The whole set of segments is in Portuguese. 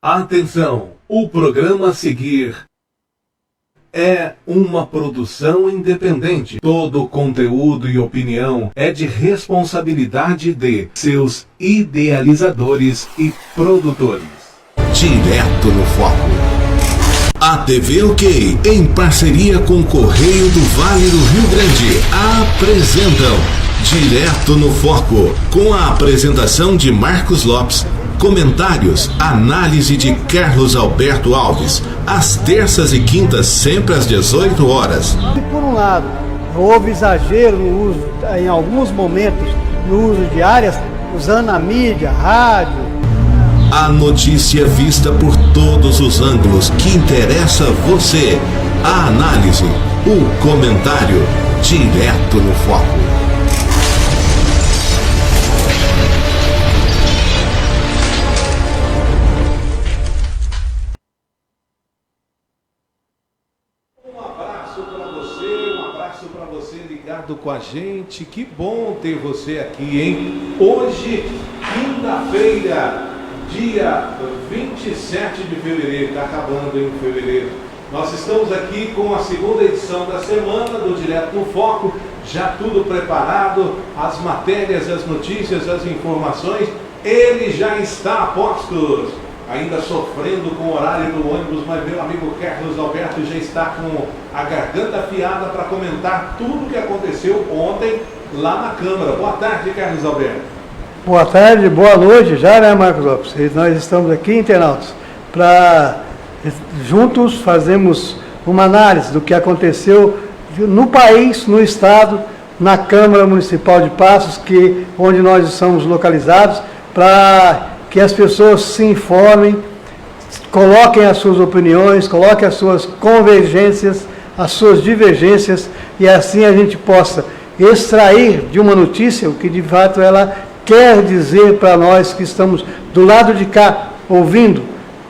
Atenção! O programa a seguir é uma produção independente. Todo conteúdo e opinião é de responsabilidade de seus idealizadores e produtores. Direto no Foco. A TV OK, em parceria com o Correio do Vale do Rio Grande, apresentam Direto no Foco, com a apresentação de Marcos Lopes, comentários, análise de Carlos Alberto Alves, às terças e quintas, sempre às 18 horas. Por um lado, houve exagero no uso, em alguns momentos, no uso de áreas, usando a mídia, rádio. A notícia vista por todos os ângulos que interessa você. A análise, o comentário, direto no foco. Um abraço para você ligado com a gente. Que bom ter você aqui, hein? Hoje, quinta-feira, dia 27 de fevereiro, está acabando em fevereiro. Nós estamos aqui com a segunda edição da semana do Direto no Foco, já tudo preparado, as matérias, as notícias, as informações, ele já está a postos, ainda sofrendo com o horário do ônibus, mas meu amigo Carlos Alberto já está com a garganta afiada para comentar tudo o que aconteceu ontem lá na Câmara. Boa tarde, Carlos Alberto. Boa tarde, boa noite já, né, Marcos Lopes? E nós estamos aqui, internautas, para juntos fazermos uma análise do que aconteceu no país, no estado, na Câmara Municipal de Passos, onde nós estamos localizados, para que as pessoas se informem, coloquem as suas opiniões, coloquem as suas convergências, as suas divergências, e assim a gente possa extrair de uma notícia o que de fato ela quer dizer para nós que estamos do lado de cá, ouvindo,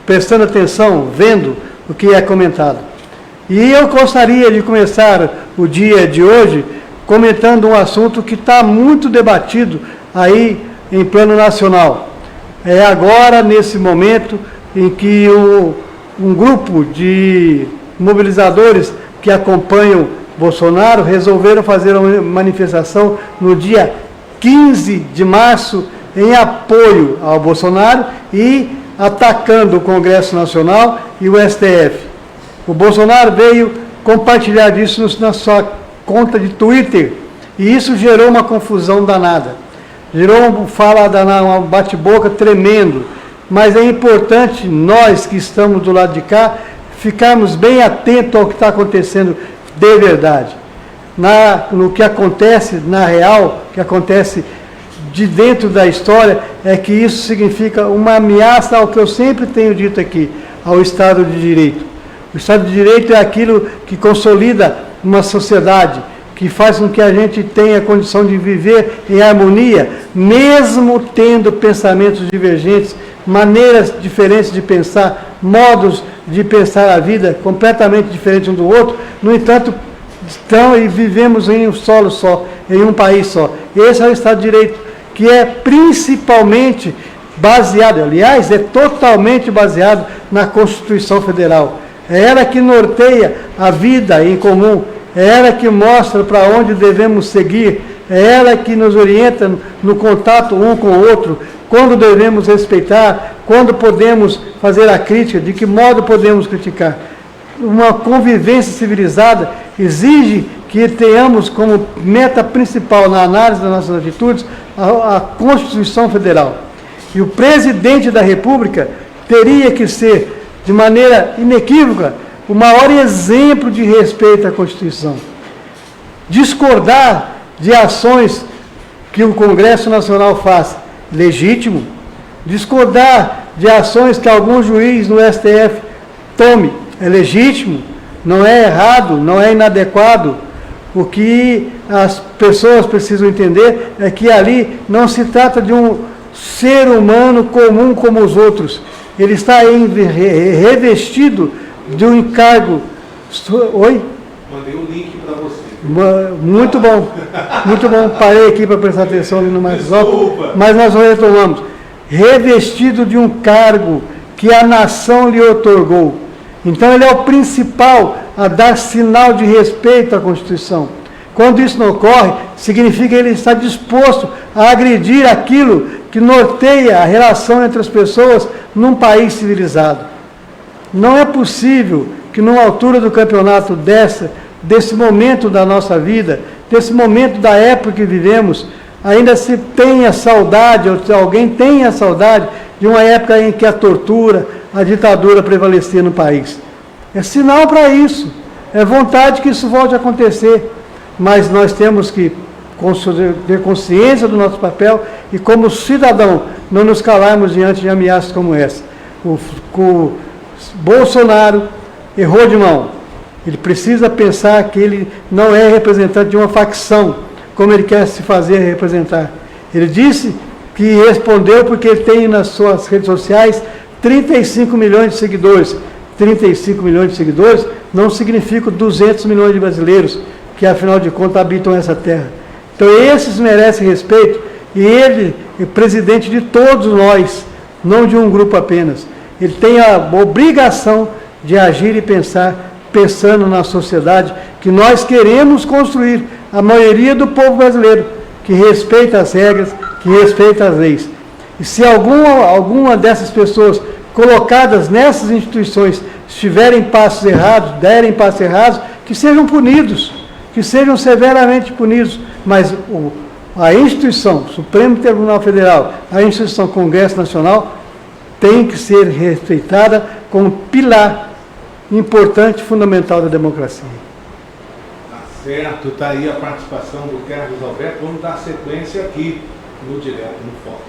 prestando atenção, vendo o que é comentado. E eu gostaria de começar o dia de hoje comentando um assunto que está muito debatido aí em plano nacional. É agora, nesse momento, em que um grupo de mobilizadores que acompanham Bolsonaro resolveram fazer uma manifestação no dia 15 de março em apoio ao Bolsonaro e atacando o Congresso Nacional e o STF. O Bolsonaro veio compartilhar isso na sua conta de Twitter e isso gerou uma confusão danada. Gerou um bate-boca tremendo, mas é importante nós que estamos do lado de cá ficarmos bem atentos ao que está acontecendo de verdade. No que acontece na real, que acontece de dentro da história, é que isso significa uma ameaça ao que eu sempre tenho dito aqui, ao Estado de Direito. O Estado de Direito é aquilo que consolida uma sociedade, que faz com que a gente tenha condição de viver em harmonia, mesmo tendo pensamentos divergentes, maneiras diferentes de pensar, modos de pensar a vida completamente diferentes um do outro. No entanto, vivemos em um solo só, em um país só. Esse é o Estado de Direito, que é principalmente baseado, aliás, é totalmente baseado na Constituição Federal. É ela que norteia a vida em comum, é ela que mostra para onde devemos seguir, é ela que nos orienta no contato um com o outro, quando devemos respeitar, quando podemos fazer a crítica, de que modo podemos criticar. Uma convivência civilizada exige que tenhamos como meta principal na análise das nossas atitudes a Constituição Federal. E o presidente da República teria que ser, de maneira inequívoca, o maior exemplo de respeito à Constituição. Discordar de ações que o Congresso Nacional faz, legítimo. Discordar de ações que algum juiz no STF tome, é legítimo, não é errado, não é inadequado. O que as pessoas precisam entender é que ali não se trata de um ser humano comum como os outros. Ele está revestido de um encargo. Oi? Mandei um link para você. Muito bom, muito bom. Parei aqui para prestar atenção ali no mais alto, mas nós retomamos. Revestido de um cargo que a nação lhe otorgou. Então ele é o principal a dar sinal de respeito à Constituição. Quando isso não ocorre, significa que ele está disposto a agredir aquilo que norteia a relação entre as pessoas num país civilizado. Não é possível que numa altura do campeonato desse momento da nossa vida, desse momento da época que vivemos, ainda se tenha saudade, ou se alguém tenha saudade de uma época em que a tortura, a ditadura prevalecia no país. É sinal para isso, é vontade que isso volte a acontecer, mas nós temos que ter consciência do nosso papel e, como cidadão, não nos calarmos diante de ameaças como essa. O Bolsonaro errou de mão. Ele precisa pensar que ele não é representante de uma facção, como ele quer se fazer representar. Ele disse que respondeu porque ele tem nas suas redes sociais 35 milhões de seguidores. 35 milhões de seguidores não significam 200 milhões de brasileiros, que afinal de contas habitam essa terra. Então esses merecem respeito, e ele é presidente de todos nós, não de um grupo apenas. Ele tem a obrigação de agir e pensar, pensando na sociedade que nós queremos construir, a maioria do povo brasileiro, que respeita as regras, que respeita as leis. E se alguma dessas pessoas colocadas nessas instituições estiverem passos errados, derem passos errados, que sejam punidos, que sejam severamente punidos, mas a instituição, Supremo Tribunal Federal, a instituição Congresso Nacional, tem que ser respeitada como pilar importante e fundamental da democracia. Tá certo, está aí a participação do Carlos Alberto. Vamos dar sequência aqui no Direto no Foco.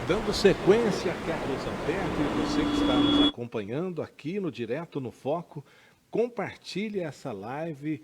Dando sequência, Carlos Alberto, e você que está nos acompanhando aqui no Direto no Foco, compartilhe essa live,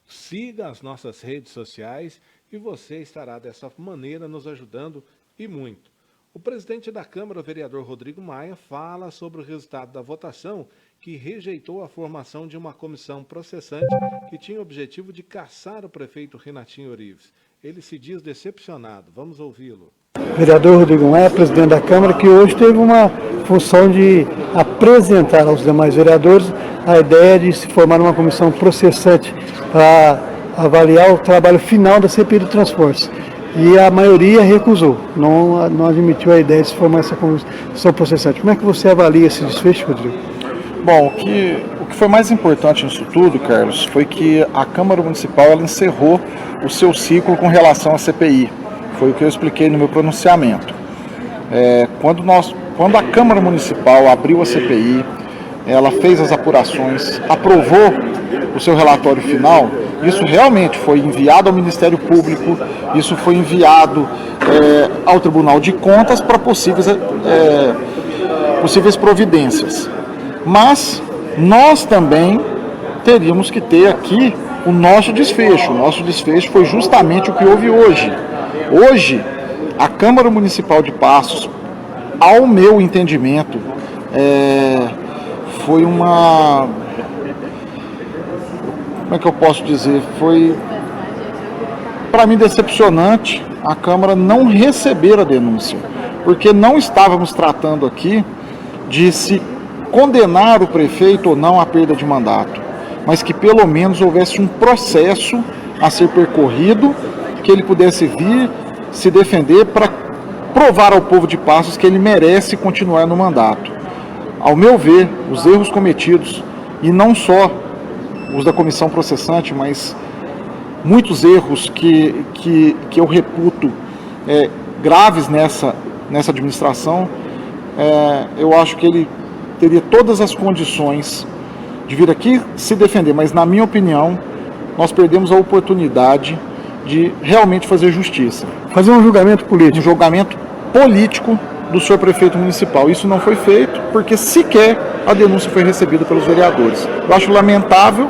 siga as nossas redes sociais e você estará dessa maneira nos ajudando e muito. O presidente da Câmara, o vereador Rodrigo Maia, fala sobre o resultado da votação que rejeitou a formação de uma comissão processante que tinha o objetivo de caçar o prefeito Renatinho Orives. Ele se diz decepcionado. Vamos ouvi-lo. Vereador Rodrigo Maia, presidente da Câmara, que hoje teve uma função de apresentar aos demais vereadores a ideia de se formar uma comissão processante para avaliar o trabalho final da CPI do Transportes. E a maioria recusou, não admitiu a ideia de se formar essa comissão processante. Como é que você avalia esse desfecho, Rodrigo? Bom, o que foi mais importante nisso tudo, Carlos, foi que a Câmara Municipal ela encerrou o seu ciclo com relação à CPI. Foi o que eu expliquei no meu pronunciamento. Quando a Câmara Municipal abriu a CPI, ela fez as apurações, aprovou o seu relatório final, isso realmente foi enviado ao Ministério Público, isso foi enviado ao Tribunal de Contas para possíveis providências. Mas nós também teríamos que ter aqui o nosso desfecho. O nosso desfecho foi justamente o que houve hoje. Hoje, a Câmara Municipal de Passos, ao meu entendimento, foi uma... Como é que eu posso dizer? Foi, para mim, decepcionante a Câmara não receber a denúncia, porque não estávamos tratando aqui de se condenar o prefeito ou não à perda de mandato, mas que pelo menos houvesse um processo a ser percorrido, que ele pudesse vir se defender para provar ao povo de Passos que ele merece continuar no mandato. Ao meu ver, os erros cometidos, e não só os da comissão processante, mas muitos erros que eu reputo graves nessa administração, eu acho que ele teria todas as condições de vir aqui se defender, mas na minha opinião, nós perdemos a oportunidade de realmente fazer justiça. Fazer um julgamento político. Um julgamento político do senhor prefeito municipal. Isso não foi feito porque sequer a denúncia foi recebida pelos vereadores. Eu acho lamentável,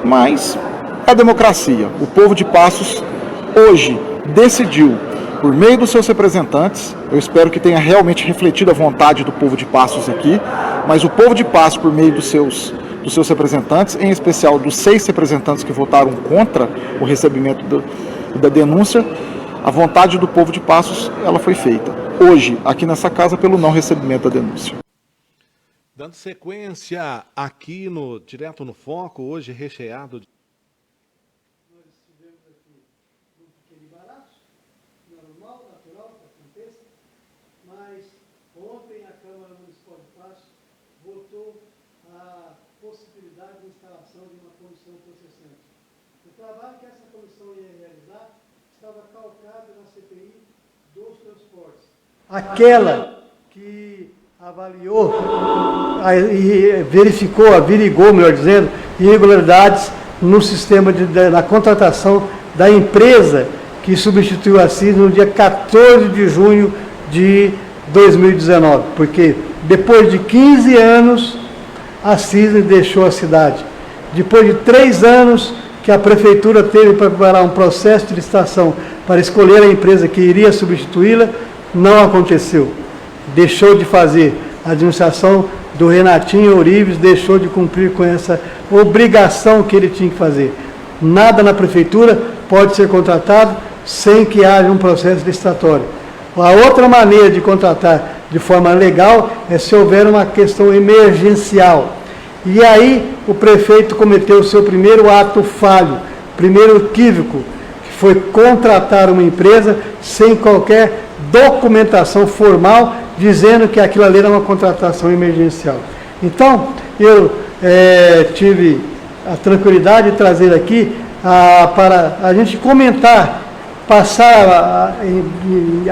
mas é a democracia. O povo de Passos hoje decidiu, por meio dos seus representantes, eu espero que tenha realmente refletido a vontade do povo de Passos aqui, mas o povo de Passos, por meio dos seus representantes, em especial dos 6 representantes que votaram contra o recebimento da denúncia, a vontade do povo de Passos, ela foi feita hoje, aqui nessa casa, pelo não recebimento da denúncia. Dando sequência aqui no Direto no Foco, hoje recheado de... Nós estivemos aqui num pequeno embaraço, normal, natural, que aconteça, mas ontem a Câmara Municipal de Passo votou a possibilidade de instalação de uma comissão processante. O trabalho que essa comissão ia realizar estava calcado na CPI dos transportes. Aquela que avaliou e verificou, averigou, melhor dizendo, irregularidades no sistema na contratação da empresa que substituiu a CIS no dia 14 de junho de 2019, porque depois de 15 anos a CIS deixou a cidade. Depois de 3 anos que a prefeitura teve para preparar um processo de licitação para escolher a empresa que iria substituí-la, não aconteceu. Deixou de fazer. A administração do Renatinho Ourives deixou de cumprir com essa obrigação que ele tinha que fazer. Nada na prefeitura pode ser contratado sem que haja um processo licitatório. A outra maneira de contratar de forma legal é se houver uma questão emergencial. E aí o prefeito cometeu o seu primeiro ato falho, primeiro equívoco, que foi contratar uma empresa sem qualquer documentação formal, dizendo que aquilo ali era uma contratação emergencial. Então, eu tive a tranquilidade de trazer aqui para a gente comentar, passar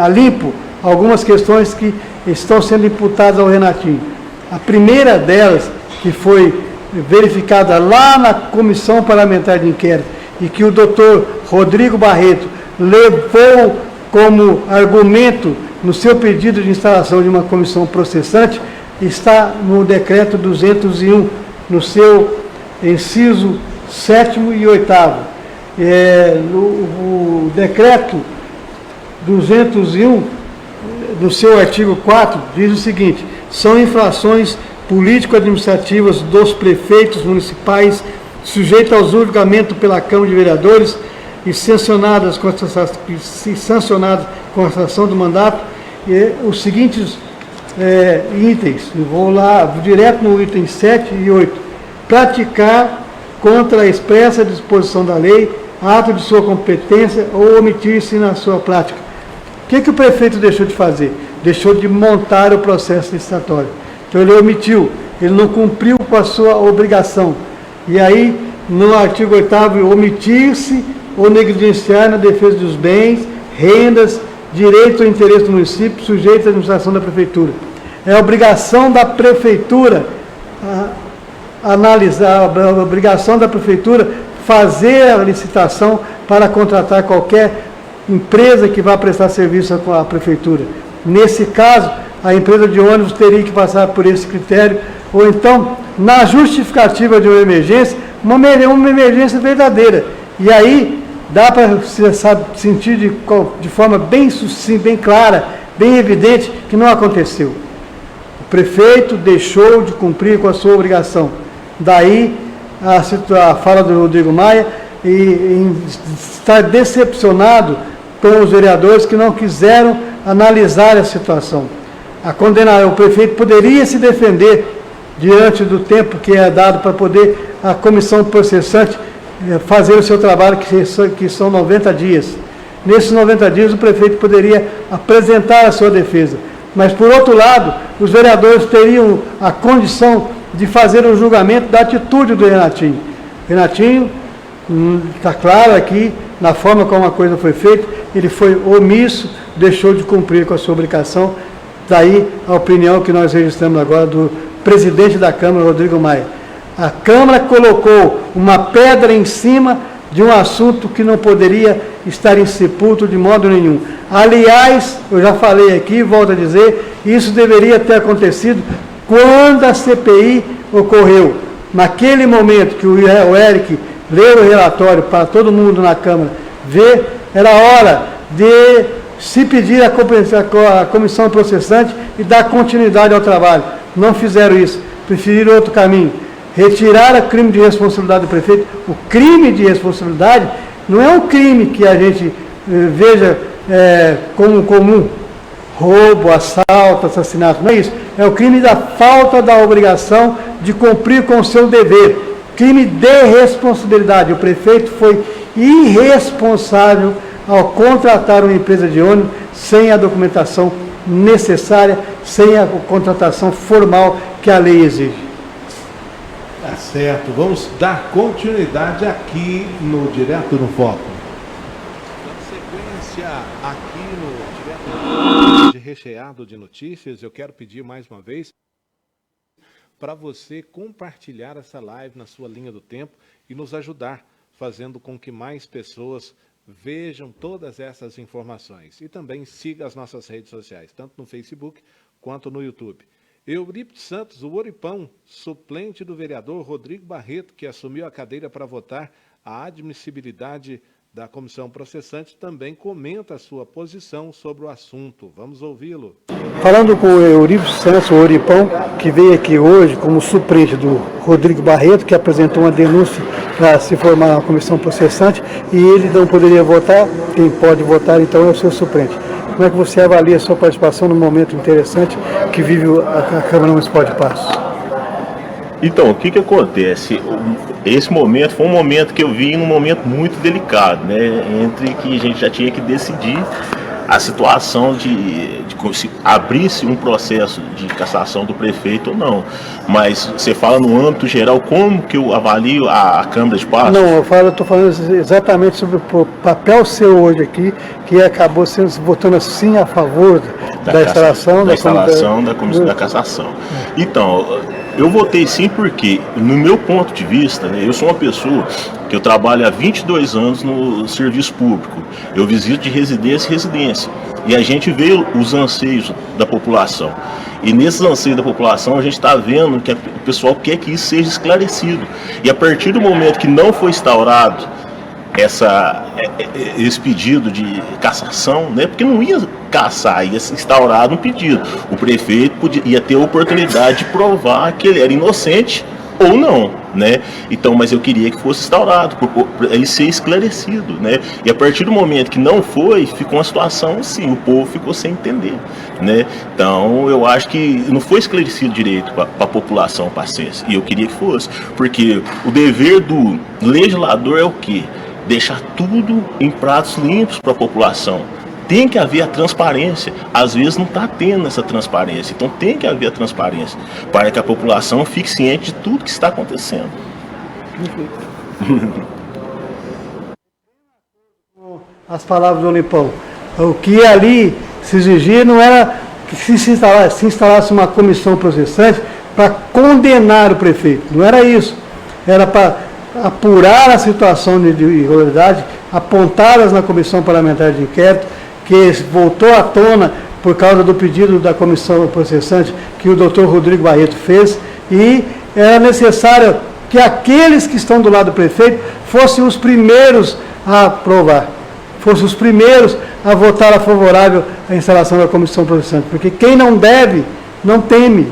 a limpo algumas questões que estão sendo imputadas ao Renatinho. A primeira delas, que foi verificada lá na Comissão Parlamentar de Inquérito e que o doutor Rodrigo Barreto levou como argumento no seu pedido de instalação de uma comissão processante, está no decreto 201, no seu inciso 7º e 8º. O decreto 201, no seu artigo 4, diz o seguinte: são infrações político-administrativas dos prefeitos municipais sujeitas ao julgamento pela Câmara de Vereadores e sancionadas com a sanção do mandato, os seguintes itens, vou lá direto no item 7 e 8, praticar contra a expressa disposição da lei, ato de sua competência ou omitir-se na sua prática. O que o prefeito deixou de fazer? Deixou de montar o processo licitatório. Então ele omitiu, ele não cumpriu com a sua obrigação. E aí, no artigo 8º, omitir-se ou negligenciar na defesa dos bens, rendas, direito ou interesse do município, sujeito à administração da prefeitura. É a obrigação da prefeitura analisar, a obrigação da prefeitura fazer a licitação para contratar qualquer empresa que vá prestar serviço à prefeitura. Nesse caso, a empresa de ônibus teria que passar por esse critério, ou então, na justificativa de uma emergência emergência verdadeira. E aí, dá para sentir de forma bem sucinta, bem clara, bem evidente, que não aconteceu. O prefeito deixou de cumprir com a sua obrigação. Daí a fala do Rodrigo Maia e estar decepcionado com os vereadores que não quiseram analisar a situação. O prefeito poderia se defender diante do tempo que é dado para poder a comissão processante fazer o seu trabalho, que são 90 dias. Nesses 90 dias, o prefeito poderia apresentar a sua defesa. Mas, por outro lado, os vereadores teriam a condição de fazer o julgamento da atitude do Renatinho. Renatinho, está claro aqui, na forma como a coisa foi feita, ele foi omisso, deixou de cumprir com a sua obrigação. Daí a opinião que nós registramos agora do presidente da Câmara, Rodrigo Maia. A Câmara colocou uma pedra em cima de um assunto que não poderia estar insepulto de modo nenhum. Aliás, eu já falei aqui, volto a dizer, isso deveria ter acontecido quando a CPI ocorreu. Naquele momento que o Eric leu o relatório para todo mundo na Câmara ver, era hora de se pedir a comissão processante e dar continuidade ao trabalho. Não fizeram isso, preferiram outro caminho. Retirar o crime de responsabilidade do prefeito. O crime de responsabilidade não é um crime que a gente veja como comum. roubo, assalto, assassinato, não é isso. É o crime da falta da obrigação de cumprir com o seu dever. Crime de responsabilidade. O prefeito foi irresponsável ao contratar uma empresa de ônibus sem a documentação necessária, sem a contratação formal que a lei exige. Tá certo, vamos dar continuidade aqui no Direto no Foco. Na sequência, aqui no Direto de Recheado de Notícias, eu quero pedir mais uma vez para você compartilhar essa live na sua linha do tempo e nos ajudar, fazendo com que mais pessoas vejam todas essas informações. E também siga as nossas redes sociais, tanto no Facebook quanto no YouTube. Eurípides Santos, o Oripão, suplente do vereador Rodrigo Barreto, que assumiu a cadeira para votar a admissibilidade da comissão processante, também comenta a sua posição sobre o assunto. Vamos ouvi-lo. Falando com o Eurípides Santos, o Oripão, que veio aqui hoje como suplente do Rodrigo Barreto, que apresentou uma denúncia para se formar uma comissão processante, e ele não poderia votar, quem pode votar então é o seu suplente. Como é que você avalia a sua participação num momento interessante que vive a Câmara Municipal de Passos? Então, o que acontece? Esse momento foi um momento que eu vi num momento muito delicado, né? Entre que a gente já tinha que decidir a situação de se abrisse um processo de cassação do prefeito ou não. Mas você fala no âmbito geral, como que eu avalio a Câmara de Passos? Não, eu estou falando exatamente sobre o papel seu hoje aqui, que acabou votando assim a favor da instalação da comissão da cassação. Então, eu votei sim porque, no meu ponto de vista, né, eu sou uma pessoa que eu trabalho há 22 anos no serviço público. Eu visito de residência em residência. E a gente vê os anseios da população. E nesses anseios da população, a gente está vendo que o pessoal quer que isso seja esclarecido. E a partir do momento que não foi instaurado esse pedido de cassação, né? Porque não ia cassar, ia se instaurar um pedido. O prefeito ia ter a oportunidade de provar que ele era inocente ou não, né? Então, mas eu queria que fosse instaurado, para ele ser esclarecido, né? E a partir do momento que não foi, ficou uma situação assim, o povo ficou sem entender, né? Então, eu acho que não foi esclarecido direito para a população passense, e eu queria que fosse, porque o dever do legislador é o quê? Deixar tudo em pratos limpos para a população. Tem que haver a transparência. Às vezes não está tendo essa transparência. Então tem que haver a transparência para que a população fique ciente de tudo que está acontecendo. As palavras do Olipão. O que ali se exigia não era que se instalasse uma comissão processante para condenar o prefeito. Não era isso. Era para apurar a situação de irregularidade, apontá-las na comissão parlamentar de inquérito, que voltou à tona por causa do pedido da comissão processante que o doutor Rodrigo Barreto fez, e era necessário que aqueles que estão do lado do prefeito fossem os primeiros a aprovar, fossem os primeiros a votar a favorável à instalação da comissão processante, porque quem não deve, não teme,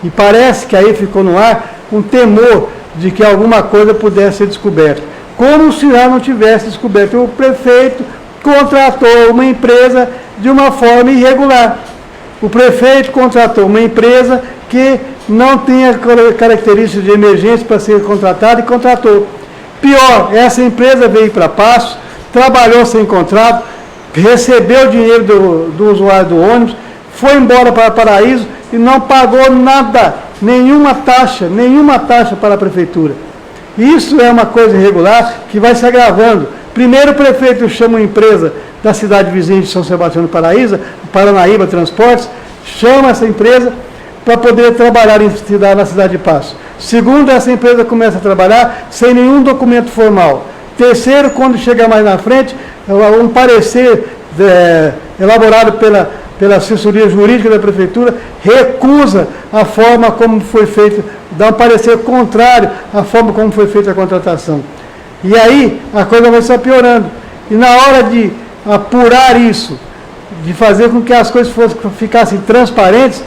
e parece que aí ficou no ar um temor de que alguma coisa pudesse ser descoberta, como se já não tivesse descoberto. O prefeito contratou uma empresa de uma forma irregular. O prefeito contratou uma empresa que não tinha características de emergência para ser contratada e contratou. Pior, essa empresa veio para Passos, trabalhou sem contrato, recebeu o dinheiro do usuário do ônibus, foi embora para Paraíso e não pagou nada, nenhuma taxa para a prefeitura. Isso é uma coisa irregular que vai se agravando. Primeiro o prefeito chama uma empresa da cidade vizinha de São Sebastião do Paraíso, Paranaíba Transportes, chama essa empresa para poder trabalhar na cidade de Passos. Segundo, essa empresa começa a trabalhar sem nenhum documento formal. Terceiro, quando chega mais na frente, um parecer elaborado pela assessoria jurídica da prefeitura recusa a forma como foi feito, dá um parecer contrário à forma como foi feita a contratação. E aí a coisa vai se piorando. E na hora de apurar isso, de fazer com que as coisas ficassem transparentes,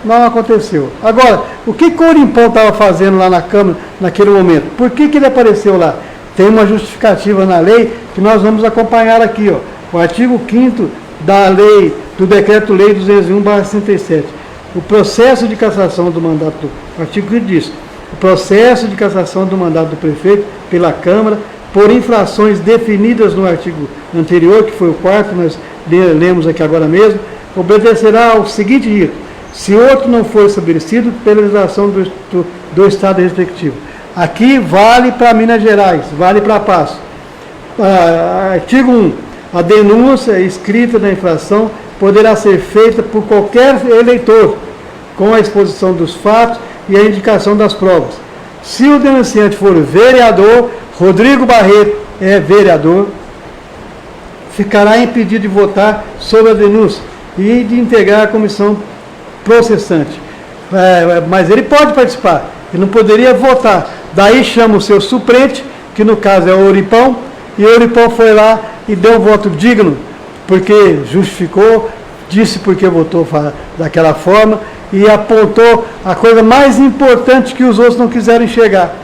não aconteceu. Agora, o que o Orimpão estava fazendo lá na Câmara naquele momento? Por que ele apareceu lá? Tem uma justificativa na lei que nós vamos acompanhar aqui, ó. O artigo 5º da lei do Decreto-Lei 201/67. O processo de cassação do mandato, o artigo que diz, o processo de cassação do mandato do prefeito pela Câmara por infrações definidas no artigo anterior, que foi o 4º, nós lemos aqui agora mesmo, obedecerá ao seguinte rito: se outro não for estabelecido pela legislação do Estado respectivo. Aqui vale para Minas Gerais, vale para Passo. Artigo 1. A denúncia escrita da infração poderá ser feita por qualquer eleitor, com a exposição dos fatos e a indicação das provas. Se o denunciante for vereador, Rodrigo Barreto é vereador, ficará impedido de votar sobre a denúncia e de integrar a comissão processante. Mas ele pode participar, ele não poderia votar. Daí chama o seu suplente, que no caso é o Ouripão, e o Ouripão foi lá e deu um voto digno, porque justificou, disse porque votou daquela forma e apontou a coisa mais importante que os outros não quiseram enxergar.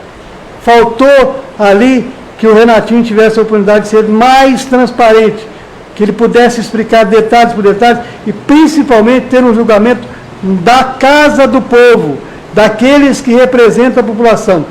Faltou ali que o Renatinho tivesse a oportunidade de ser mais transparente, que ele pudesse explicar detalhes por detalhes e principalmente ter um julgamento da casa do povo, daqueles que representam a população.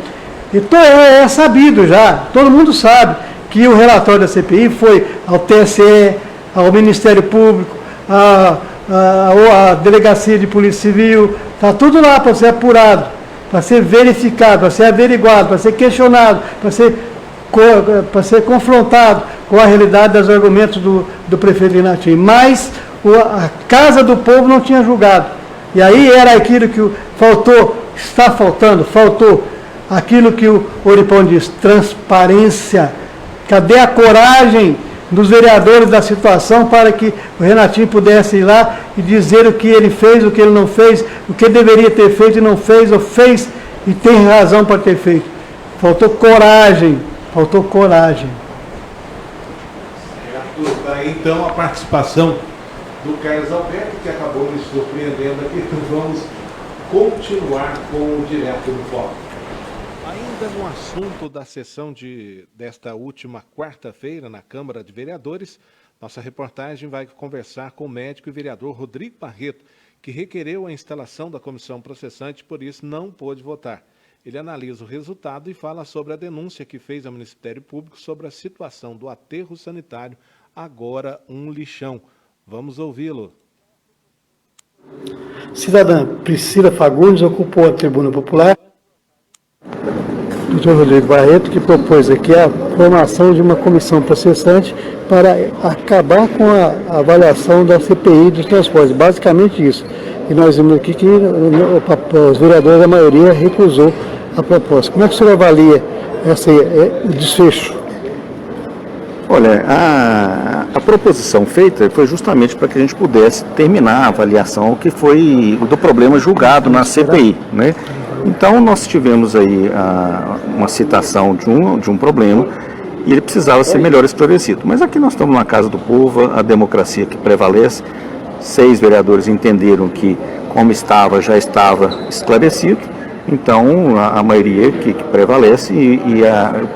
Então é sabido já, todo mundo sabe que o relatório da CPI foi ao TSE, ao Ministério Público, à Delegacia de Polícia Civil, está tudo lá para ser apurado, para ser verificado, para ser averiguado, para ser questionado, para ser confrontado com a realidade dos argumentos do prefeito Renatinho. Mas a Casa do Povo não tinha julgado. E aí era aquilo que faltou aquilo que o Ouripão diz, transparência. Cadê a coragem dos vereadores da situação para que o Renatinho pudesse ir lá e dizer o que ele fez, o que ele não fez, o que deveria ter feito e não fez, ou fez e tem razão para ter feito. Faltou coragem, faltou coragem. Certo, daí então a participação do Carlos Alberto, que acabou me surpreendendo aqui, então vamos continuar com o Direto no Foco. Ainda no assunto da sessão desta última quarta-feira na Câmara de Vereadores, nossa reportagem vai conversar com o médico e vereador Rodrigo Barreto, que requereu a instalação da comissão processante, por isso não pôde votar. Ele analisa o resultado e fala sobre a denúncia que fez ao Ministério Público sobre a situação do aterro sanitário, agora um lixão. Vamos ouvi-lo. Cidadã Priscila Fagundes ocupou a tribuna popular. Dr. Rodrigo Barreto, que propôs aqui a formação de uma comissão processante para acabar com a avaliação da CPI dos transportes. Basicamente isso. E nós vimos aqui que os vereadores, a maioria, recusou a proposta. Como é que o senhor avalia o desfecho? Olha, a proposição feita foi justamente para que a gente pudesse terminar a avaliação que foi do problema julgado na CPI, né? Então nós tivemos aí uma citação de um problema e ele precisava ser melhor esclarecido. Mas aqui nós estamos na Casa do Povo, a democracia que prevalece. 6 vereadores entenderam que, como estava, já estava esclarecido. Então a maioria que prevalece e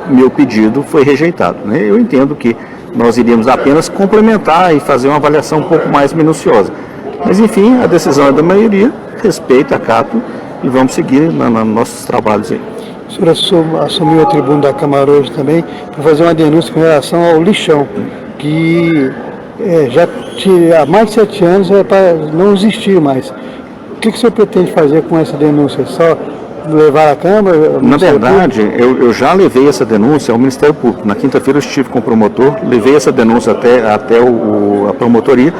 meu pedido foi rejeitado, né? Eu entendo que nós iríamos apenas complementar e fazer uma avaliação um pouco mais minuciosa. Mas enfim, a decisão é da maioria, respeito, acato e vamos seguir nos nossos trabalhos aí. O senhor assumiu a tribuna da Câmara hoje também para fazer uma denúncia com relação ao lixão, que há mais de 7 anos é para não existir mais. O que o senhor pretende fazer com essa denúncia? Só levar à Câmara? Na verdade, eu já levei essa denúncia ao Ministério Público. Na quinta-feira eu estive com o promotor, levei essa denúncia até a promotoria,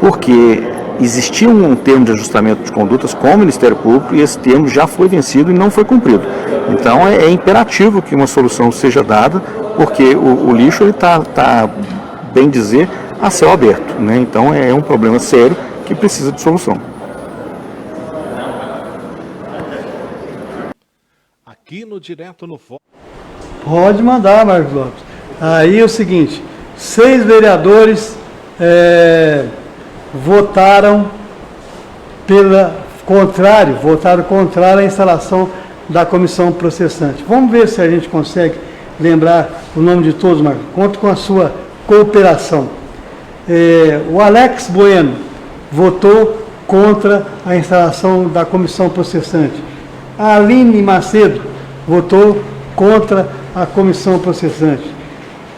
porque existia um termo de ajustamento de condutas com o Ministério Público e esse termo já foi vencido e não foi cumprido. Então é imperativo que uma solução seja dada, porque o lixo está, bem dizer, a céu aberto, né? Então é um problema sério que precisa de solução. Aqui no Direto no Foco. Pode mandar, Marcos Lopes. Aí é o seguinte, 6 vereadores votaram contrário à instalação da comissão processante. Vamos ver se a gente consegue lembrar o nome de todos, Marcos. Conto com a sua cooperação. O Alex Bueno, votou contra a instalação da comissão processante. A Aline Macedo votou contra a comissão processante.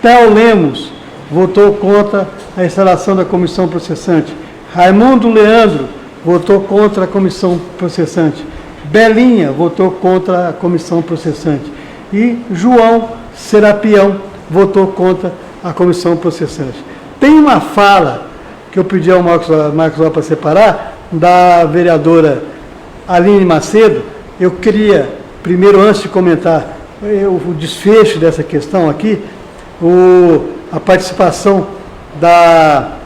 Theo Lemos votou contra a instalação da comissão processante. Raimundo Leandro votou contra a comissão processante. Belinha votou contra a comissão processante. E João Serapião votou contra a comissão processante. Tem uma fala que eu pedi ao Marcos Lopes para separar, da vereadora Aline Macedo. Eu queria, primeiro, antes de comentar o desfecho dessa questão aqui, a participação da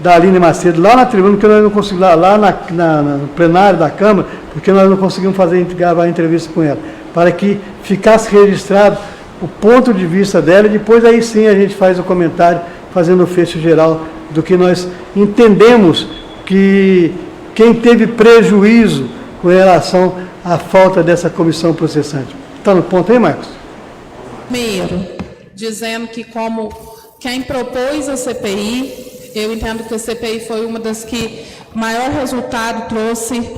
Aline Macedo lá na tribuna, porque nós não conseguimos, lá no plenário da Câmara, porque nós não conseguimos gravar a entrevista com ela, para que ficasse registrado o ponto de vista dela, e depois aí sim a gente faz o comentário, fazendo o fecho geral do que nós entendemos que quem teve prejuízo com relação à falta dessa comissão processante. Está no ponto aí, Marcos? Primeiro, dizendo que como quem propôs a CPI, eu entendo que a CPI foi uma das que maior resultado trouxe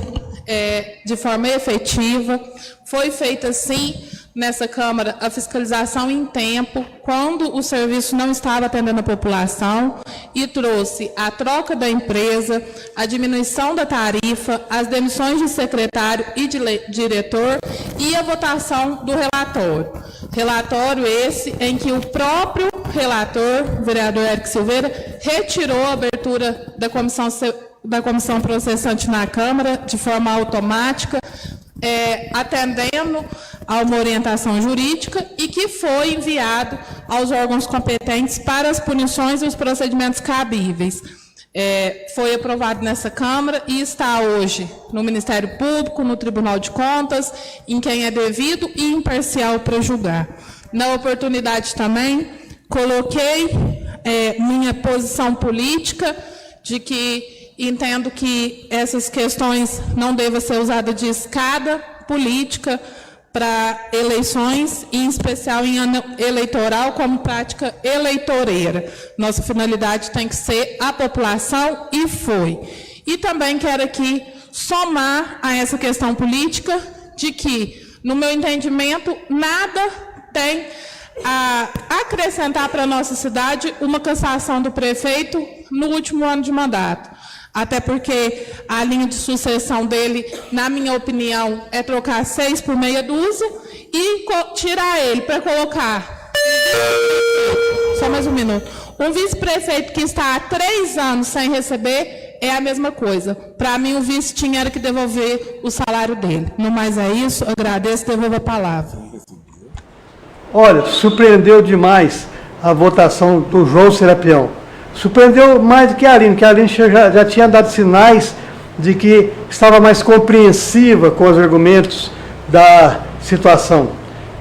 de forma efetiva. Foi feita, sim, nessa Câmara, a fiscalização em tempo, quando o serviço não estava atendendo a população, e trouxe a troca da empresa, a diminuição da tarifa, as demissões de secretário e de diretor e a votação do relatório. Relatório esse em que o próprio relator, o vereador Érico Silveira, retirou a abertura da comissão processante na Câmara de forma automática, atendendo a uma orientação jurídica, e que foi enviado aos órgãos competentes para as punições e os procedimentos cabíveis. Foi aprovado nessa Câmara e está hoje no Ministério Público, no Tribunal de Contas, em quem é devido e imparcial para julgar. Na oportunidade também, coloquei minha posição política de que entendo que essas questões não devem ser usadas de escada política para eleições, em especial em ano eleitoral, como prática eleitoreira. Nossa finalidade tem que ser a população, e foi. E também quero aqui somar a essa questão política de que, no meu entendimento, nada tem a acrescentar para a nossa cidade uma cassação do prefeito no último ano de mandato. Até porque a linha de sucessão dele, na minha opinião, é trocar 6 por meia dúzia e tirar ele para colocar, só mais um minuto, um vice-prefeito que está há 3 anos sem receber, é a mesma coisa. Para mim, o vice tinha que devolver o salário dele. No mais é isso, agradeço e devolvo a palavra. Olha, surpreendeu demais a votação do João Serapião. Surpreendeu mais do que a Aline, já tinha dado sinais de que estava mais compreensiva com os argumentos da situação,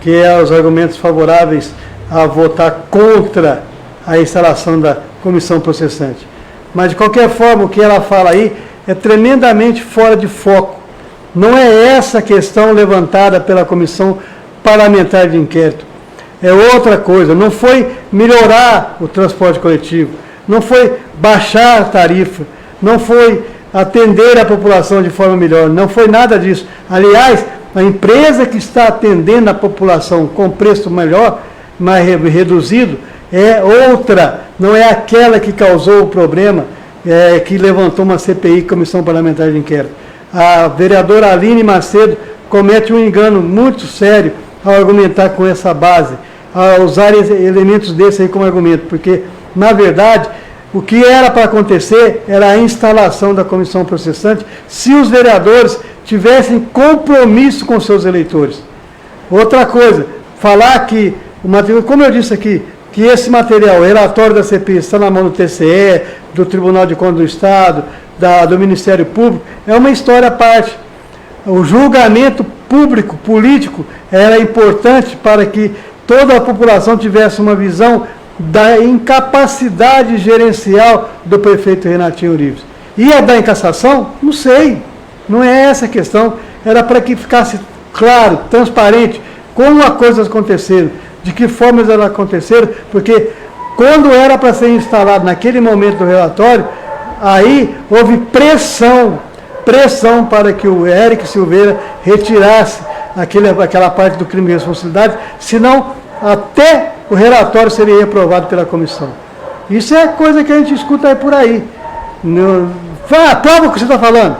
que é os argumentos favoráveis a votar contra a instalação da comissão processante. Mas, de qualquer forma, o que ela fala aí é tremendamente fora de foco. Não é essa a questão levantada pela comissão parlamentar de inquérito. É outra coisa. Não foi melhorar o transporte coletivo, não foi baixar a tarifa, não foi atender a população de forma melhor, não foi nada disso. Aliás, a empresa que está atendendo a população com preço melhor, mais reduzido, é outra, não é aquela que causou o problema, que levantou uma CPI, Comissão Parlamentar de Inquérito. A vereadora Aline Macedo comete um engano muito sério ao argumentar com essa base, a usar elementos desse aí como argumento, porque, na verdade, o que era para acontecer era a instalação da comissão processante se os vereadores tivessem compromisso com seus eleitores. Outra coisa, falar que, como eu disse aqui, que esse material, o relatório da CPI, está na mão do TCE, do Tribunal de Contas do Estado, do Ministério Público, é uma história à parte. O julgamento público, político, era importante para que toda a população tivesse uma visão da incapacidade gerencial do prefeito Renatinho Urives. Ia dar em cassação? Não sei. Não é essa a questão. Era para que ficasse claro, transparente, como as coisas aconteceram, de que forma elas aconteceram, porque quando era para ser instalado naquele momento do relatório, Aí houve pressão para que o Eric Silveira retirasse aquela parte do crime de responsabilidade, senão até o relatório seria reprovado pela comissão. Isso é coisa que a gente escuta aí por aí. Prova o que você está falando.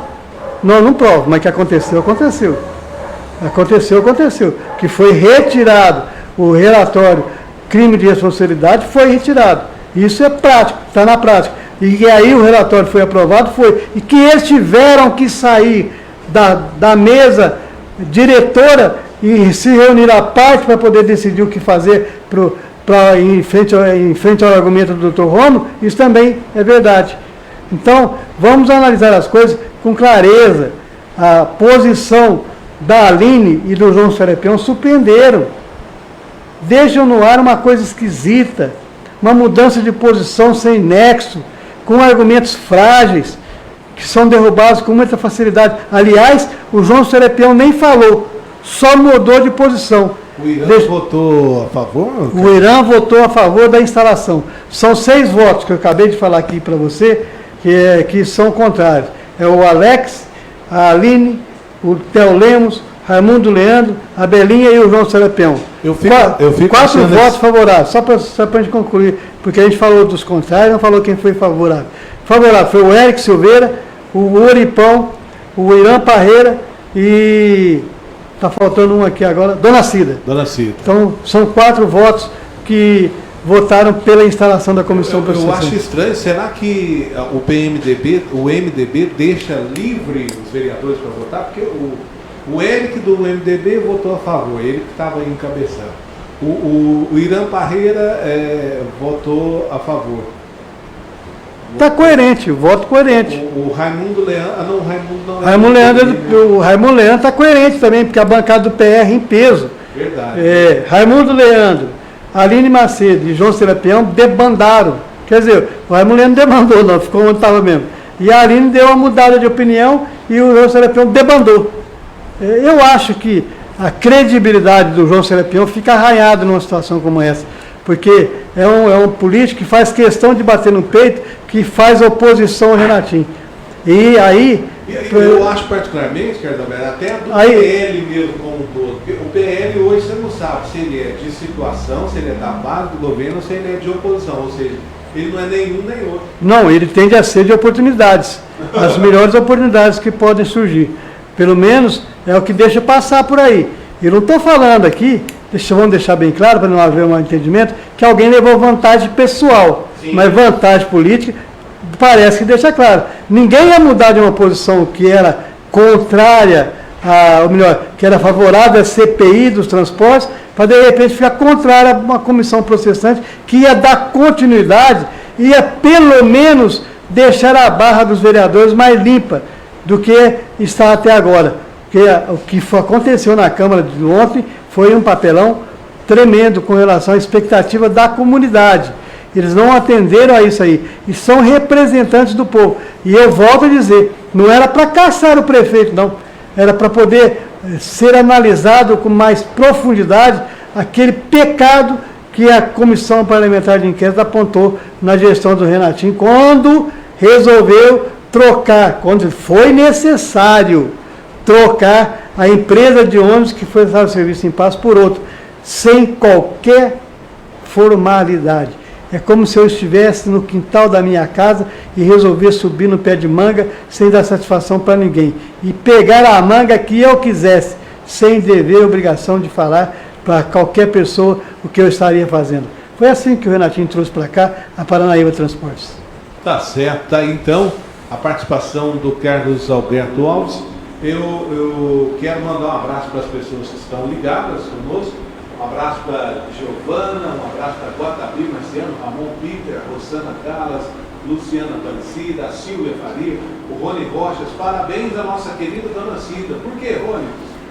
Não provo, mas que aconteceu. Aconteceu. Que foi retirado o relatório crime de responsabilidade, foi retirado. Isso é prático, está na prática. E aí o relatório foi aprovado, e que eles tiveram que sair da mesa diretora e se reunir à parte para poder decidir o que fazer em frente ao argumento do Dr. Romo, isso também é verdade. Então, vamos analisar as coisas com clareza. A posição da Aline e do João Serapião surpreenderam. Deixam no ar uma coisa esquisita, uma mudança de posição sem nexo, com argumentos frágeis, que são derrubados com muita facilidade. Aliás, o João Serapião nem falou, só mudou de posição. O Irã votou a favor? O Irã votou a favor da instalação. São 6 votos que eu acabei de falar aqui para você, que são contrários. É o Alex, a Aline, o Theo Lemos, Raimundo Leandro, a Belinha e o João Serapião. Eu fico 4 votos favoráveis, só para a gente concluir, porque a gente falou dos contrários, não falou quem foi favorável. Favorável foi o Eric Silveira, o Uripão, o Irã Parreira e está faltando um aqui agora, Dona Cida. Então, são 4 votos que votaram pela instalação da comissão processual. Eu acho estranho, será que o MDB deixa livre os vereadores para votar? Porque o Eric do MDB votou a favor, ele que estava encabeçando. O Irã Parreira votou a favor. Está coerente, o voto coerente. O Raimundo Leandro. Não, o Raimundo não é. O Raimundo Leandro está coerente também, porque a bancada do PR em peso. Verdade. Raimundo Leandro, Aline Macedo e João Serapião debandaram. Quer dizer, o Raimundo Leandro debandou, não, ficou onde estava mesmo. E a Aline deu uma mudada de opinião e o João Serapião debandou. Eu acho que a credibilidade do João Serapião fica arranhada numa situação como essa, porque é um político que faz questão de bater no peito, que faz oposição ao Renatinho. E aí... Eu acho particularmente, até do PL mesmo como um todo, porque o PL hoje você não sabe se ele é de situação, se ele é da base do governo, ou se ele é de oposição, ou seja, ele não é nenhum nem outro. Não, ele tende a ser de oportunidades, as melhores oportunidades que podem surgir. Pelo menos é o que deixa passar por aí. Eu não estou falando aqui, vamos deixar bem claro, para não haver um entendimento, que alguém levou vantagem pessoal. Sim. Mas vantagem política, parece que deixa claro. Ninguém ia mudar de uma posição que era contrária, ou melhor, que era favorável à CPI dos transportes, para de repente ficar contrária a uma comissão processante que ia dar continuidade, ia pelo menos deixar a barra dos vereadores mais limpa do que está até agora. Porque o que aconteceu na Câmara de ontem foi um papelão tremendo com relação à expectativa da comunidade. Eles não atenderam a isso aí. E são representantes do povo. E eu volto a dizer, não era para caçar o prefeito, não. Era para poder ser analisado com mais profundidade aquele pecado que a Comissão Parlamentar de Inquérito apontou na gestão do Renatinho, quando resolveu trocar, quando foi necessário trocar a empresa de ônibus que foi prestar o serviço em paz por outro, sem qualquer formalidade. É como se eu estivesse no quintal da minha casa e resolvesse subir no pé de manga sem dar satisfação para ninguém. E pegar a manga que eu quisesse, sem dever e obrigação de falar para qualquer pessoa o que eu estaria fazendo. Foi assim que o Renatinho trouxe para cá a Paranaíba Transportes. Tá certo, tá aí então a participação do Carlos Alberto Alves. Eu quero mandar um abraço para as pessoas que estão ligadas conosco. Um abraço para Giovana, um abraço para Guatabi Marciano, Ramon Peter, Rosana Calas, Luciana Aparecida, a Silvia Faria, o Rony Rochas. Parabéns à nossa querida Dona Cida. Por que, Rony?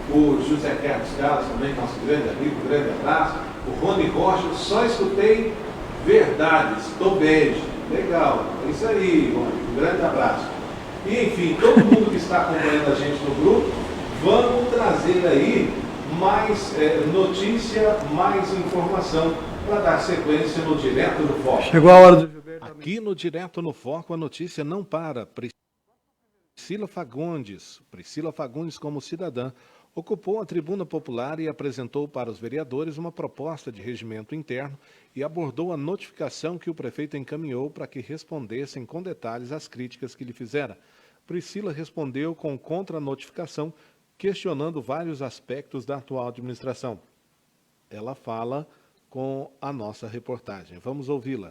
O José Carlos Calas também, nosso grande amigo, um grande abraço. O Rony Rochas, só escutei verdades, tô beijo. Legal, é isso aí, Rony, um grande abraço. E enfim, todo mundo que está acompanhando a gente no grupo, vamos trazer aí mais notícia, mais informação para dar sequência no Direto do Foco. Chegou a hora do Gilberto. Aqui no Direto no Foco, a notícia não para. Priscila Fagundes, como cidadã, ocupou a tribuna popular e apresentou para os vereadores uma proposta de regimento interno e abordou a notificação que o prefeito encaminhou para que respondessem com detalhes às críticas que lhe fizera. Priscila respondeu com contra-notificação, questionando vários aspectos da atual administração. Ela fala com a nossa reportagem. Vamos ouvi-la.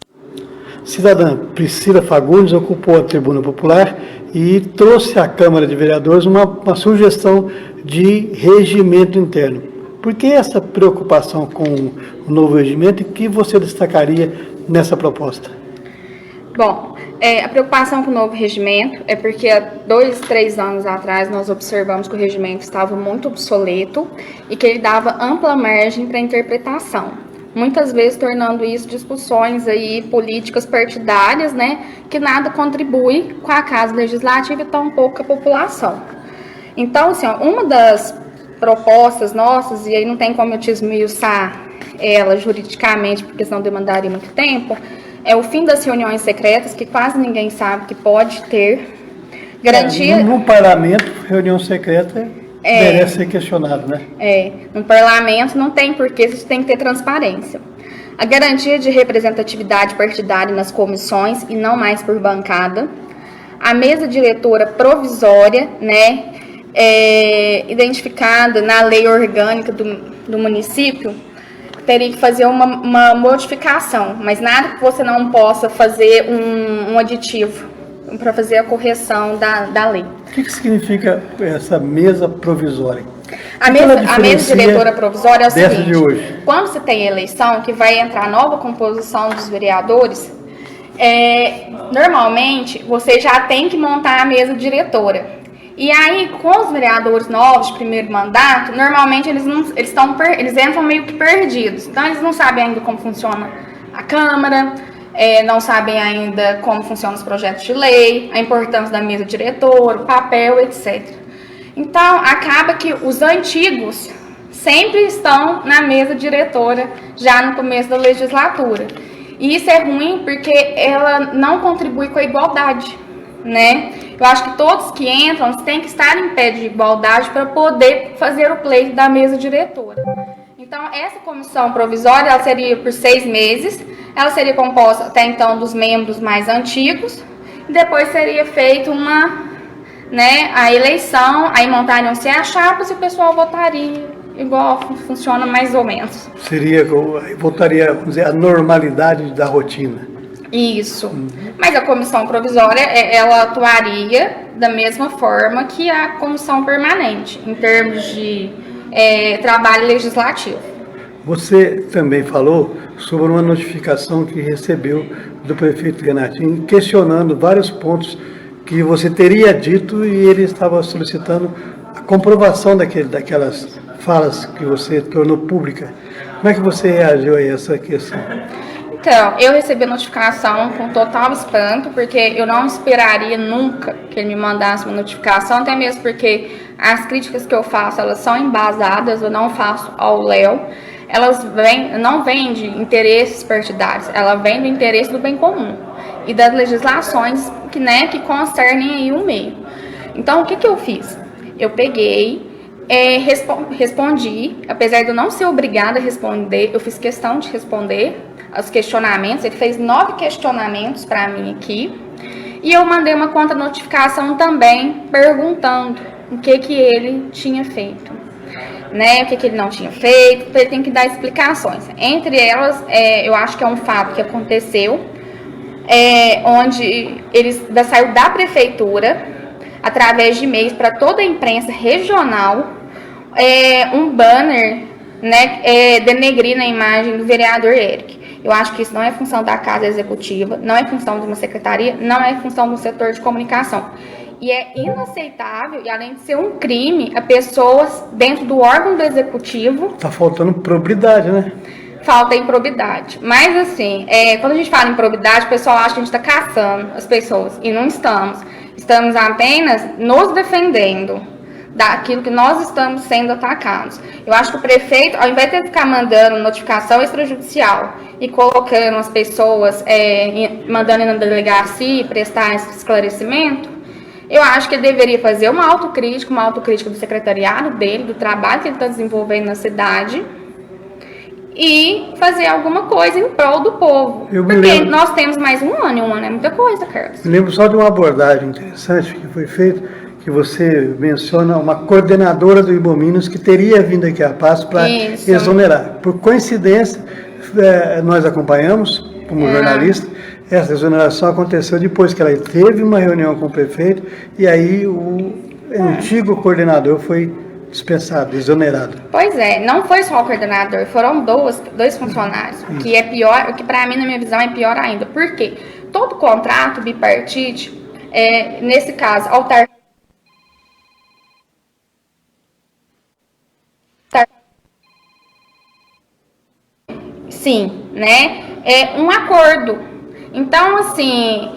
Cidadã Priscila Fagundes ocupou a tribuna popular e trouxe à Câmara de Vereadores uma sugestão de regimento interno. Por que essa preocupação com o novo regimento e o que você destacaria nessa proposta? Bom, a preocupação com o novo regimento é porque há 2, 3 anos atrás nós observamos que o regimento estava muito obsoleto e que ele dava ampla margem para interpretação. Muitas vezes tornando isso discussões aí políticas partidárias, né, que nada contribui com a Casa Legislativa e tão pouco a população. Então, assim, uma das propostas nossas, e aí não tem como eu te esmiuçar ela juridicamente, porque senão demandaria muito tempo, é o fim das reuniões secretas, que quase ninguém sabe que pode ter. Garantia... No parlamento, reunião secreta merece ser questionado, né? No parlamento não tem porquê, isso tem que ter transparência. A garantia de representatividade partidária nas comissões e não mais por bancada. A mesa diretora provisória, né, identificada na lei orgânica do município, teria que fazer uma modificação, mas nada que você não possa fazer um aditivo para fazer a correção da lei. O que significa essa mesa provisória? A mesa diretora provisória é o seguinte: de hoje? Quando você tem eleição, que vai entrar nova composição dos vereadores, normalmente você já tem que montar a mesa diretora. E aí, com os vereadores novos de primeiro mandato, normalmente eles entram meio que perdidos. Então, eles não sabem ainda como funciona a Câmara, não sabem ainda como funcionam os projetos de lei, a importância da mesa diretora, o papel, etc. Então, acaba que os antigos sempre estão na mesa diretora, já no começo da legislatura. E isso é ruim porque ela não contribui com a igualdade, né? Eu acho que todos que entram têm que estar em pé de igualdade para poder fazer o pleito da mesa diretora. Então, essa comissão provisória, ela seria por 6 meses, ela seria composta até então dos membros mais antigos, e depois seria feita a eleição, aí montariam-se as chapas e o pessoal votaria, igual funciona mais ou menos. Voltaria, vamos dizer, a normalidade da rotina. Isso. Mas a comissão provisória, ela atuaria da mesma forma que a comissão permanente, em termos de trabalho legislativo. Você também falou sobre uma notificação que recebeu do prefeito Renatinho, questionando vários pontos que você teria dito e ele estava solicitando a comprovação daquelas falas que você tornou pública. Como é que você reagiu a essa questão? Então, eu recebi a notificação com total espanto, porque eu não esperaria nunca que ele me mandasse uma notificação, até mesmo porque as críticas que eu faço, elas são embasadas, eu não faço ao léu, elas não vêm de interesses partidários, ela vem do interesse do bem comum e das legislações que concernem aí o meio. Então, o que eu fiz? Eu peguei, respondi, apesar de eu não ser obrigada a responder, eu fiz questão de responder os questionamentos. Ele fez 9 questionamentos para mim aqui, e eu mandei uma contra-notificação também, perguntando o que ele tinha feito, né, o que ele não tinha feito, ele tem que dar explicações. Entre elas, eu acho que é um fato que aconteceu, onde ele saiu da prefeitura, através de e-mails para toda a imprensa regional, um banner, né, denegrindo a imagem do vereador Eric. Eu acho que isso não é função da Casa Executiva, não é função de uma secretaria, não é função do setor de comunicação. E é inaceitável, e além de ser um crime, a pessoas dentro do órgão do Executivo... Está faltando probidade, né? Falta improbidade. Mas, assim, quando a gente fala em improbidade, o pessoal acha que a gente está caçando as pessoas, e não estamos. Estamos apenas nos defendendo daquilo que nós estamos sendo atacados. Eu acho que o prefeito, ao invés de ficar mandando notificação extrajudicial e colocando as pessoas, mandando na delegacia prestar esse esclarecimento, eu acho que ele deveria fazer uma autocrítica do secretariado dele, do trabalho que ele está desenvolvendo na cidade, e fazer alguma coisa em prol do povo. Porque nós temos mais um ano, e um ano é muita coisa, Carlos. Me lembro só de uma abordagem interessante que foi feita, que você menciona uma coordenadora do Ibominas que teria vindo aqui a Passo para exonerar. Por coincidência, nós acompanhamos como jornalista. Essa exoneração aconteceu depois que ela teve uma reunião com o prefeito e aí o antigo coordenador foi dispensado, exonerado. Pois é, não foi só o coordenador, foram dois funcionários, o que é pior, o que para mim, na minha visão, é pior ainda. Por quê? Todo contrato bipartite, nesse caso, sim, né? É um acordo. Então, assim,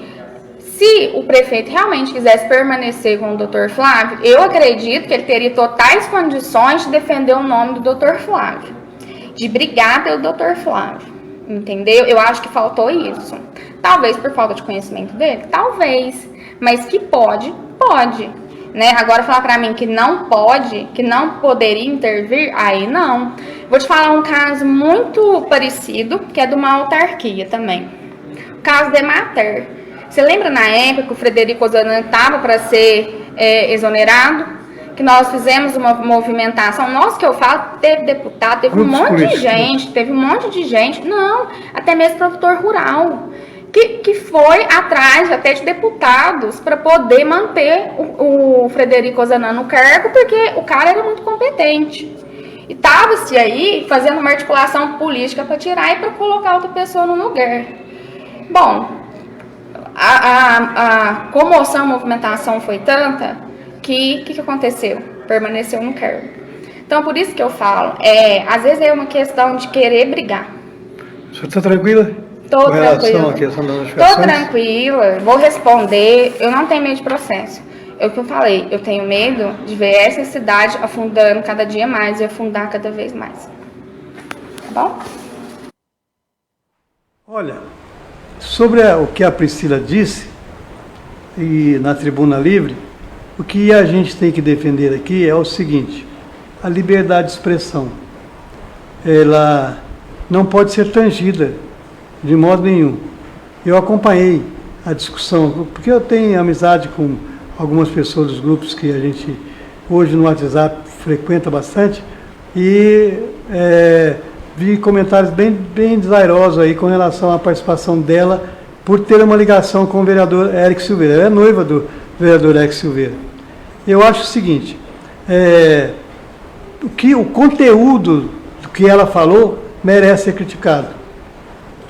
se o prefeito realmente quisesse permanecer com o Dr. Flávio, eu acredito que ele teria totais condições de defender o nome do Dr. Flávio, de brigar pelo Dr. Flávio, entendeu? Eu acho que faltou isso. Talvez por falta de conhecimento dele, talvez, mas que pode, né? Agora falar pra mim que não pode, que não poderia intervir, aí não. Vou te falar um caso muito parecido, que é de uma autarquia também. O caso de Emater. Você lembra na época que o Frederico Ozanam estava para ser exonerado? Que nós fizemos uma movimentação. Nossa, que eu falo, teve deputado, teve um monte de gente. Não, até mesmo produtor rural. Que foi atrás até de deputados para poder manter o Frederico Ozanam no cargo, porque o cara era muito competente. E estava-se aí fazendo uma articulação política para tirar e para colocar outra pessoa no lugar. Bom, a comoção, a movimentação foi tanta que aconteceu? Permaneceu no cargo. Então, por isso que eu falo, às vezes é uma questão de querer brigar. Você está tranquila? Estou tranquila, vou responder, eu não tenho medo de processo. É o que eu falei, eu tenho medo de ver essa cidade afundando cada dia mais e afundar cada vez mais. Tá bom? Olha, sobre o que a Priscila disse, e na Tribuna Livre, o que a gente tem que defender aqui é o seguinte: a liberdade de expressão, ela não pode ser tangida de modo nenhum. Eu acompanhei a discussão, porque eu tenho amizade com algumas pessoas dos grupos que a gente hoje no WhatsApp frequenta bastante, e vi comentários bem desairosos aí com relação à participação dela por ter uma ligação com o vereador Érico Silveira. Ela é noiva do vereador Érico Silveira. Eu acho o seguinte, o conteúdo do que ela falou merece ser criticado.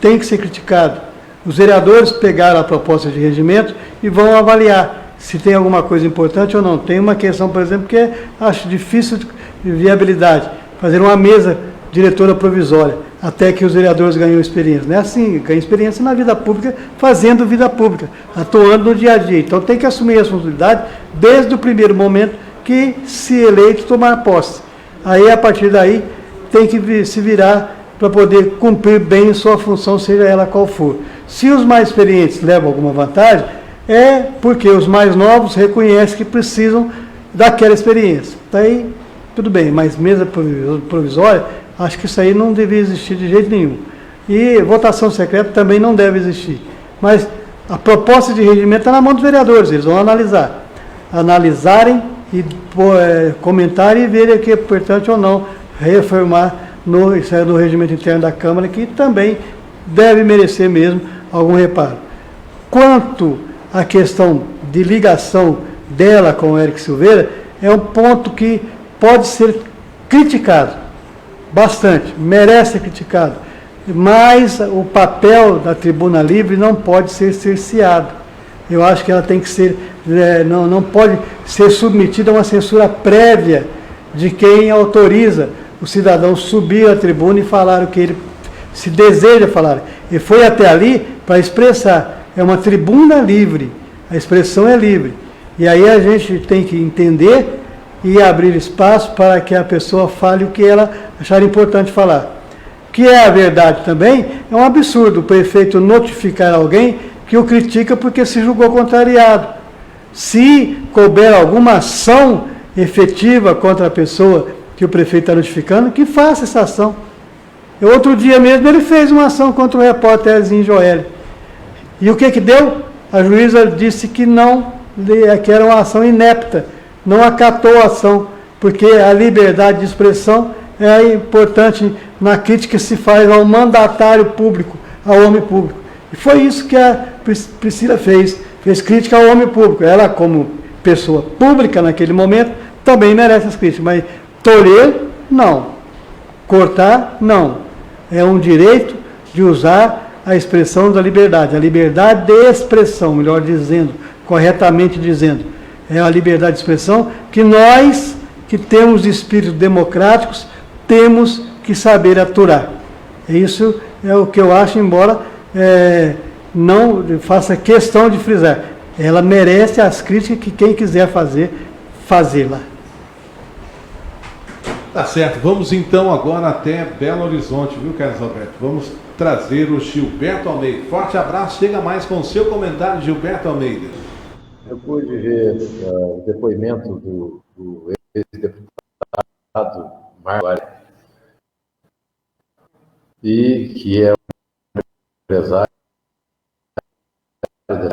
Tem que ser criticado. Os vereadores pegaram a proposta de regimento e vão avaliar se tem alguma coisa importante ou não. Tem uma questão, por exemplo, que acho difícil de viabilidade, fazer uma mesa diretora provisória, até que os vereadores ganham experiência. Não é assim, ganham experiência na vida pública, fazendo vida pública, atuando no dia a dia. Então tem que assumir a responsabilidade desde o primeiro momento que, se eleito, tomar posse. Aí, a partir daí, tem que se virar para poder cumprir bem sua função, seja ela qual for. Se os mais experientes levam alguma vantagem, é porque os mais novos reconhecem que precisam daquela experiência. Daí, tudo bem, mas mesa provisória, acho que isso aí não devia existir de jeito nenhum. E votação secreta também não deve existir. Mas a proposta de regimento está na mão dos vereadores, eles vão analisarem e comentarem e verem o que é importante ou não reformar no regimento interno da Câmara, que também deve merecer mesmo algum reparo. Quanto à questão de ligação dela com o Érico Silveira, é um ponto que pode ser criticado bastante, merece ser criticado, mas o papel da Tribuna Livre não pode ser cerceado. Eu acho que ela tem que ser, não pode ser submetida a uma censura prévia de quem autoriza o cidadão subir à tribuna e falar o que ele se deseja falar. E foi até ali para expressar. É uma tribuna livre, a expressão é livre. E aí a gente tem que entender e abrir espaço para que a pessoa fale o que ela achar importante falar. Que é a verdade também, é um absurdo o prefeito notificar alguém que o critica porque se julgou contrariado. Se couber alguma ação efetiva contra a pessoa que o prefeito está notificando, que faça essa ação. Outro dia mesmo ele fez uma ação contra o repórter Elzinho Joel. E o que deu? A juíza disse que não, que era uma ação inepta, não acatou a ação, porque a liberdade de expressão é importante na crítica que se faz ao mandatário público, ao homem público. E foi isso que a Priscila fez crítica ao homem público. Ela, como pessoa pública naquele momento, também merece as críticas, mas tolher, não. Cortar, não. É um direito de usar a expressão da liberdade, a liberdade de expressão, melhor dizendo, corretamente dizendo. É a liberdade de expressão que nós, que temos espíritos democráticos, temos que saber aturar. Isso é o que eu acho, embora não faça questão de frisar. Ela merece as críticas que quem quiser fazê-la. Tá certo, vamos então agora até Belo Horizonte, viu, Carlos Alberto? Vamos trazer o Gilberto Almeida. Forte abraço, chega mais com o seu comentário, Gilberto Almeida. Eu pude ver o depoimento do ex-deputado Marcos, e que é um empresário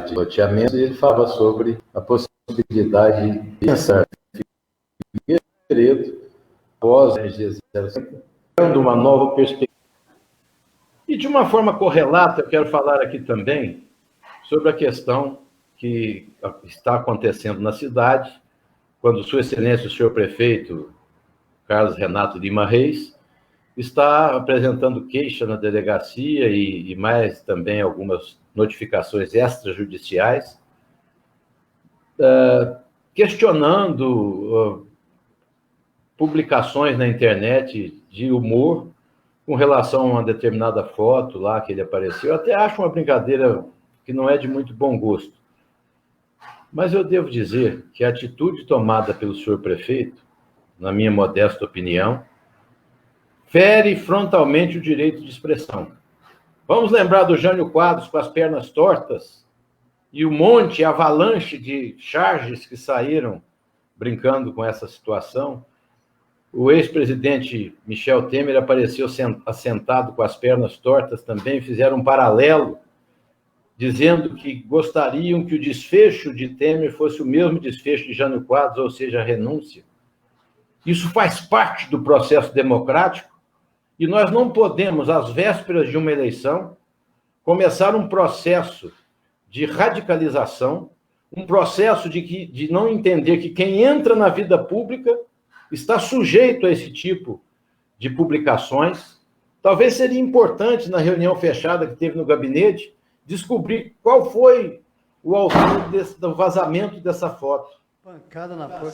de loteamento, e ele falava sobre a possibilidade de pensar em Figueiredo após a energia 05, dando uma nova perspectiva. E de uma forma correlata, eu quero falar aqui também sobre a questão que está acontecendo na cidade, quando Sua Excelência, o senhor prefeito Carlos Renato Lima Reis, está apresentando queixa na delegacia e mais também algumas notificações extrajudiciais, questionando publicações na internet de humor com relação a uma determinada foto lá que ele apareceu. Eu até acho uma brincadeira que não é de muito bom gosto. Mas eu devo dizer que a atitude tomada pelo senhor prefeito, na minha modesta opinião, fere frontalmente o direito de expressão. Vamos lembrar do Jânio Quadros com as pernas tortas e o monte, a avalanche de charges que saíram brincando com essa situação. O ex-presidente Michel Temer apareceu assentado com as pernas tortas também, fizeram um paralelo, dizendo que gostariam que o desfecho de Temer fosse o mesmo desfecho de Jânio Quadros, ou seja, a renúncia. Isso faz parte do processo democrático e nós não podemos, às vésperas de uma eleição, começar um processo de radicalização, um processo de não entender que quem entra na vida pública está sujeito a esse tipo de publicações. Talvez seria importante, na reunião fechada que teve no gabinete, descobrir qual foi o autor do vazamento dessa foto. Pancada na porta.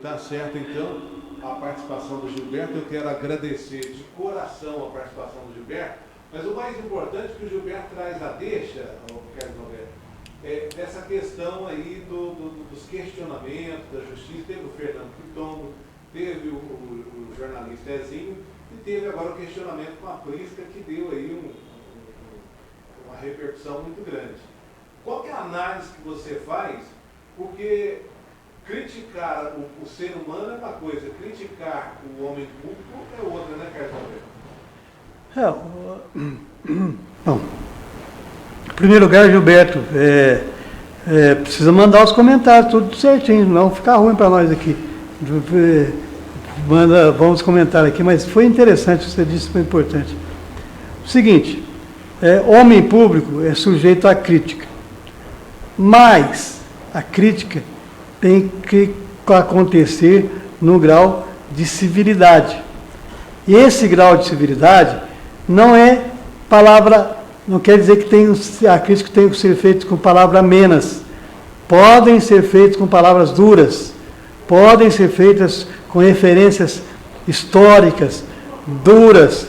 Tá certo. Então, a participação do Gilberto, eu quero agradecer de coração a participação do Gilberto, mas o mais importante que o Gilberto traz a deixa, dessa questão aí dos questionamentos da justiça. Teve o Fernando Pitongo, teve o jornalista Ezinho, e teve agora o questionamento com a Prisca, que deu aí uma repercussão muito grande. Qual que é a análise que você faz? Porque criticar o ser humano é uma coisa, criticar o homem público é outra, né, Carlos Alberto? Bom, em primeiro lugar, Gilberto, precisa mandar os comentários, tudo certinho, não ficar ruim para nós aqui. Vamos comentar aqui, mas foi interessante o que você disse, foi importante. O seguinte, homem público é sujeito à crítica, mas a crítica tem que acontecer no grau de civilidade. E esse grau de civilidade não é palavra, não quer dizer que a crítica tem que ser feita com palavra amenas. Podem ser feitas com palavras duras, podem ser feitas com referências históricas, duras,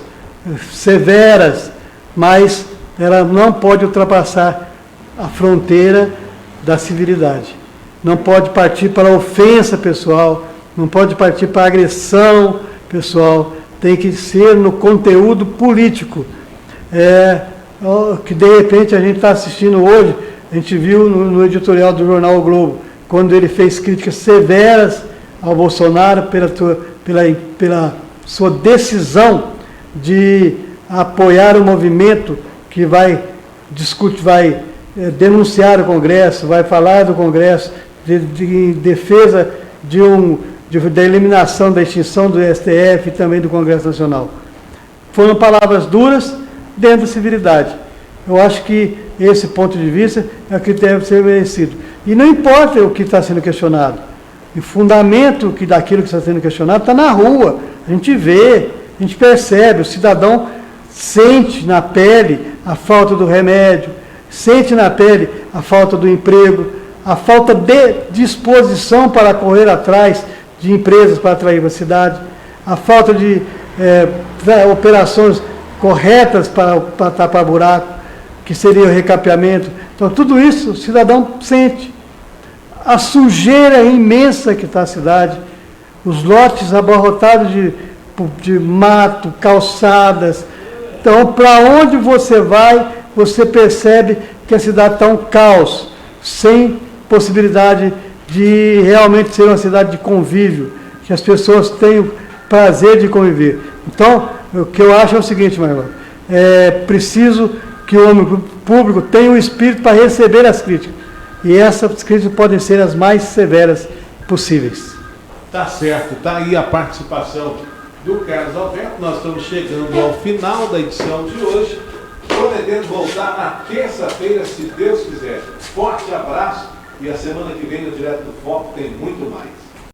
severas, mas ela não pode ultrapassar a fronteira da civilidade. Não pode partir para a ofensa pessoal, não pode partir para agressão, pessoal, tem que ser no conteúdo político. Que de repente a gente está assistindo hoje, a gente viu no editorial do jornal O Globo, quando ele fez críticas severas ao Bolsonaro pela sua decisão de apoiar o movimento que vai denunciar o Congresso, vai falar do Congresso, de defesa da eliminação, da extinção do STF e também do Congresso Nacional. Foram palavras duras dentro da civilidade. Eu acho que esse ponto de vista é o que deve ser merecido. E não importa o que está sendo questionado. O fundamento daquilo que está sendo questionado está na rua. A gente vê, a gente percebe, o cidadão sente na pele a falta do remédio, sente na pele a falta do emprego, a falta de disposição para correr atrás de empresas para atrair a cidade, a falta de operações corretas para tapar buraco, que seria o recapeamento. Então, tudo isso o cidadão sente. A sujeira imensa que está a cidade, os lotes abarrotados de mato, calçadas. Então, para onde você vai, você percebe que a cidade está um caos, sem possibilidade de realmente ser uma cidade de convívio, que as pessoas tenham prazer de conviver. Então, o que eu acho é o seguinte, Marlon, é preciso que o homem público tenha um espírito para receber as críticas. E essas críticas podem ser as mais severas possíveis. Tá certo, tá aí a participação do Carlos Alberto. Nós estamos chegando ao final da edição de hoje, prometendo voltar na terça-feira, se Deus quiser. Forte abraço e a semana que vem no Direto do Foco tem muito mais.